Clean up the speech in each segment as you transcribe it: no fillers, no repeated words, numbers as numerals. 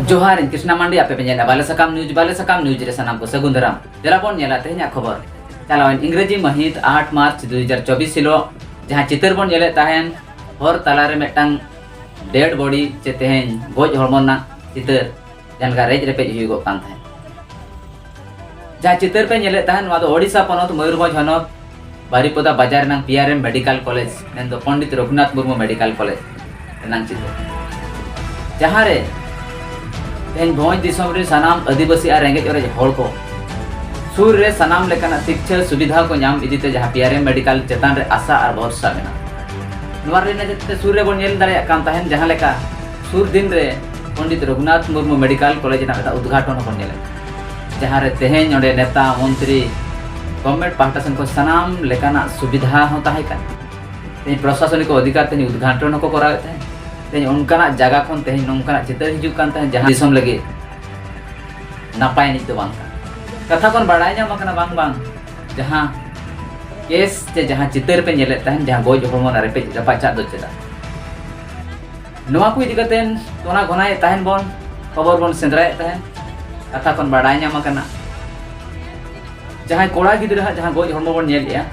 जोहार कृष्णा मांडी आपे पेंजेला बाले सकाम न्यूज रे सनाम को सगुन दाराम जरा बोन नेला तेहना खबर चलावन इंग्रेजी महित 8 मार्च 2024 हिलो जहां चितर बोन नेले ताहेन हर तालारे मेटांग डेड बॉडी चे तेहन गोज हॉर्मोन चितर जानका रेज रेपेज हुईगो कान थाहे जहां चितर पे नेले ताहेन वादो ओडिशा पनत मयूरभंज हनत बारिपदा बाजार नंग PRM medical college नेंदो Pandit Raghunath Murmu medical college नंग चितर जहां रे तेहन भोज दिसम रे सनाम आदिवासी और रेंगेज और हड़ को सुर रे सनाम लेकाना शिक्षा सुविधा को नाम इदीते जहां पीआरएम मेडिकल चेतान रे आशा और भरोसा मेना नोवा रे नेते सुर रे बोन नेल दाड़े कान ताहेन जहां लेका सुर दिन रे पंडित रघुनाथ मुर्मू मेडिकल कॉलेज ना उद्घाटन को नेले जहां रे तेहन ओंडे नेता मंत्री गवर्नमेंट पाहटा सन को सनाम लेकाना सुविधा हो ताहे का तेहन प्रशासनिक अधिकारी तेहन उद्घाटन को करावे ताहे तेहन उनकाना जगह खन तेहन नोंकाना चितर हिजु कान ताहे जहां दिसम लगे नापाय नित बांग कथा कोन बाड़ाय ᱧᱟᱢ ᱟᱠᱟᱱᱟ बांग बांग जहां केस जे जहां चितर पे नेले ताहेन जहां गोज हॉर्मोन रे पे रपाचा दो चेदा नोवा को इदि कतेन तोना घनाय ताहेन बोन खबर बोन सेंद्राय ताहेन कथा कोन बाड़ाय ᱧᱟᱢ आकाना जहां कोड़ा गिदरा जहां गोज हॉर्मोन बोन नेलिया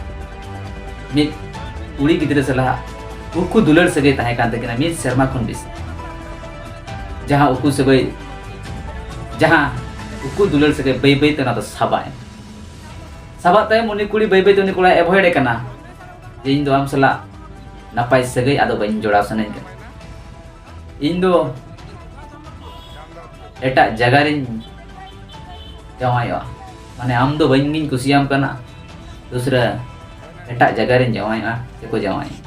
मित कुड़ी गिदरा सलाह उकु दुलर सगे ताहे कान तकिना मित शर्मा खन बिस जहां उकु सगे जहां उकु दुलर सगे बै बै तना तो साबाय ताय मुनि कुड़ी बै बै तो कोड़ा एभॉइड कना इन दो आम सला नापाय सगे आदो बइन जोड़ा सने इन दो एटा जगह रे जवायो माने आम दो बइन गिन कुसियाम कना दूसरा एटा जगह रे जवायो को जवायो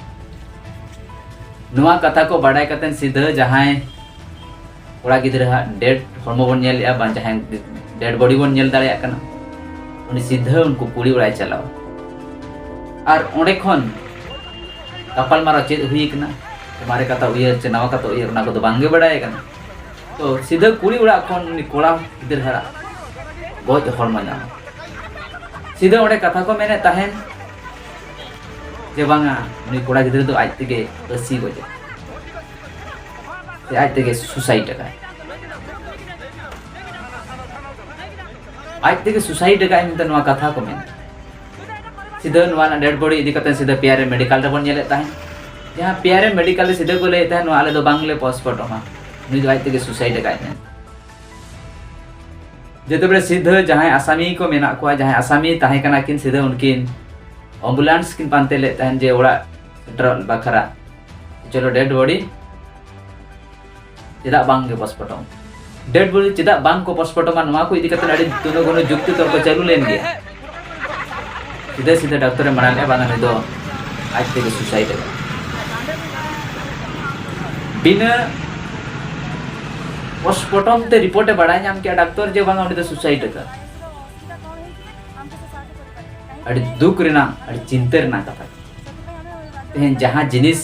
नोआ कथा को बाड़ाय कतेन सीधा जहां कोड़ा गिदरा डेड हॉर्मो बोन नेल या बा जहां डेड बॉडी बोन नेल दाड़े कना उनी सीधा उनको कुड़ी उड़ाय चलाव और ओंडे खन कपाल मारा चेद हुई कना मारे कथा उयर चे नवा कथा उयर ना को तो बांगे बाड़ाय कना तो सीधा कुड़ी उड़ा खन उनी कोड़ा गिदरा गोज हॉर्मो ना सीधा ओंडे कथा को मेने ताहेन जे बांगा उनी कोड़ा गिदरा तो आज तेगे बसी गोजे ते आज तेगे सुसाइड का आज तेगे सुसाइड का इन तनवा कथा को मेन सीधा नवा ना डेड बॉडी इदी कते सीधा पीआरएम मेडिकल रे बोन नेले ताहेन जहां पीआरएम मेडिकल रे सीधा को ले ताहेन आले दो बांगले पोस्टमार्टम उनी दो आज तेगे सुसाइड का इन जेते बड़े सीधा जहां आसामी को मेना को जहां आसामी ताहे कना किन सीधा उनकिन एम्बुलेंस किन पानते ले ताहेन जे ओड़ा सेंट्रल बखरा चलो डेड बॉडी चिदा बांग के पोस्टमार्टम डेड बॉडी चिदा बांग को पोस्टमार्टम नवा को इदी कते अडी दोनो गोनो जुक्ति तौर को चालू लेन गया सीधे सीधे डॉक्टर मनाले बांगा ने दो आज तेगे सुसाइड बिना पोस्टमार्टम ते रिपोर्ट बाड़ाय नाम के डॉक्टर जे बांगा उनी तो सुसाइड का अड़ी दुख रेना अड़ी चिंता रेना कथा तेहन जहां जिनिस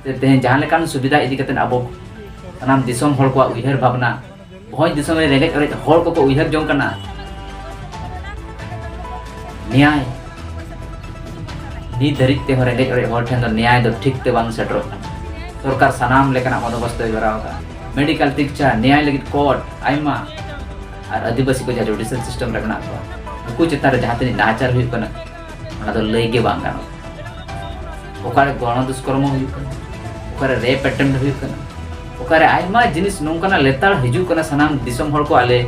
तेहन जहां लेकान सुविधा इदी कते अबो सनाम दिसम हड़ को उइहर भावना भोज दिसम रे रेगेज अरे हड़ को उइहर जों कना न्याय नी धरित ते रेगेज अरे हड़ ठेन न्याय दो ठीक ते बांग सेटरो सरकार सनाम लेकाना बंदोबस्त कराव का मेडिकल शिक्षा न्याय लगी कोर्ट आइमा और आदिवासी को जुडिशियल सिस्टम रखना को चितार जहां तनी नाचार हुई कना ओना तो लई गे बांग गानो ओकारे गण दुष्कर्म हुई कना ओकारे रेप अटेम्प्ट हुई कना ओकारे आइमा जिनिस नोंकना लेतार हिजु कना सनाम दिसम हड़ को आले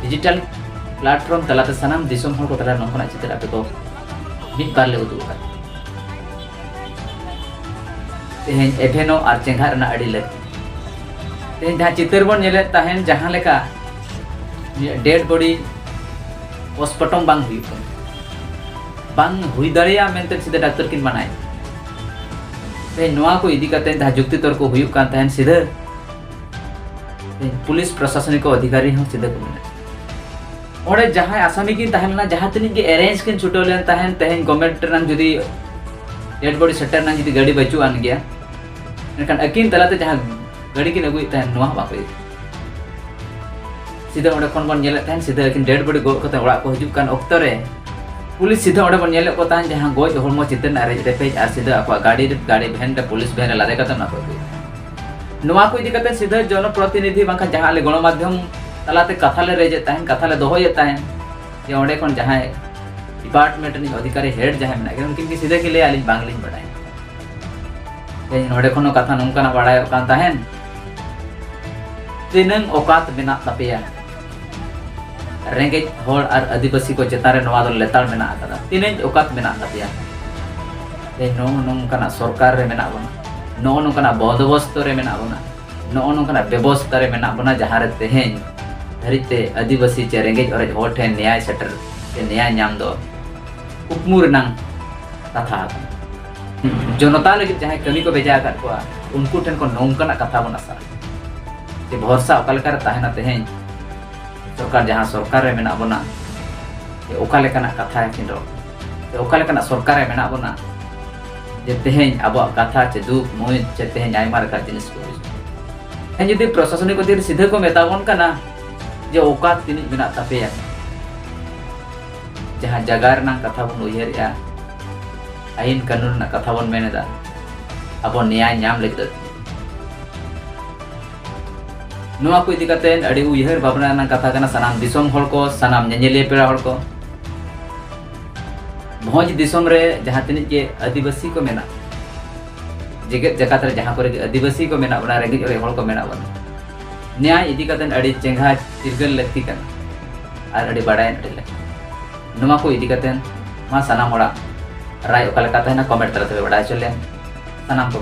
डिजिटल प्लेटफॉर्म तलाते सनाम दिसम हड़ को तला नोंकना चितार आपे को मिट बार ले उदु का तेहन एफेनो आर चेंघा रना अडी ले तेहन जहां चितर बोन नेले ताहेन जहां लेका डेड बॉडी पोस्टमार्टम बांग हुई दाड़िया मेनते सीधा डॉक्टर किन बनाए ते नोआ को इदी कते दा जुक्ति तौर को हुई कान ताहेन सीधा पुलिस प्रशासनिक अधिकारी हम सीधा को मिले ओडे जहां आसामी किन ताहेन ना जहां तनी के अरेंज किन छुटो लेन ताहेन तेहन गवर्नमेंट रन जदी डेड बॉडी सेटर ना जदी गाड़ी बचु आन गया नकन अकिन तलाते जहां गाड़ी किन अगुई ताहेन नोआ बाको सीधा ओडे कोन बन नेले ताहेन सीधा किन डेड बॉडी गो कते ओड़ा को हिजु कान ऑक्टर रे पुलिस सीधा ओडे बन नेले को ताहेन जहां गोज हॉर्मो चितन अरे रेपेज आर सीधा आपा गाड़ी भैन रे पुलिस भैन लादे कते ना को नुआ को इदी कते सीधा जनप्रतिनिधि बांखा जहां ले गणमाध्यम तलाते कथा ले रेजे ताहेन कथा ले दोहोये ताहेन जे ओंडे कोन जहां डिपार्टमेंट नि अधिकारी हेड जहां मेना के उनकिन की सीधे के ले आलिन बांगलिन बडाय ए नोडे कोनो कथा नोंकाना बाडाय कान ताहेन तिनंग औकात मेना तपेया रेंगे होड़ और आदिवासी को चेतारे नवा दो लेताल मेना आकादा तिनंग औकात मेना तपेया ए नोंकाना सरकार रे मेना बना नोंकाना बंदोबस्त रे मेना बना नोंकाना व्यवस्था रे मेना बना जहां रे तेहेन धरिते आदिवासी चे रेंगे और होड़ ठे न्याय सेटर से न्याय नाम दो उपमुर नंग कथा जनता लगे जहां कमी को भेजा कर को उनको ठन को नोंकाना कथा बना सा जे भरोसा ओकालेकार ताहेना तेहेन सरकार जहां सरकार रे मेना बना जे ओकालेकाना कथा किनो जे ओकालेकाना सरकार रे मेना बना जे तेहेन अब कथा चे दुख मोय चे तेहेन आइमा रका जिनिस को एन जदि प्रशासनिक को दिन सीधे को मेताबन कना जे औकात तिनि मेना तपेया जहां जगार ना कथा बन उयहरिया आइन कानून ना कथा बन मेनेदा अब न्याय नाम लेगद नुआ को इदी कते अडी उयहर भावना ना कथा कना सनाम दिसोम हल को सनाम नेनेले पेड़ा हल को भोज दिसोम रे जहां तिनि के आदिवासी को मेना जेगेत जकात रे जहां करे आदिवासी को मेना बना रेंगे रे हल को मेना बना न्याय इदी कते अडी चेंगा चिरगल लगती कना आर अडी बाडाय अडी नुआ को इदी कते मा सनाम होड़ा राय ओकाले कथा ना कमेंट तरह बड़ा चले सनाम को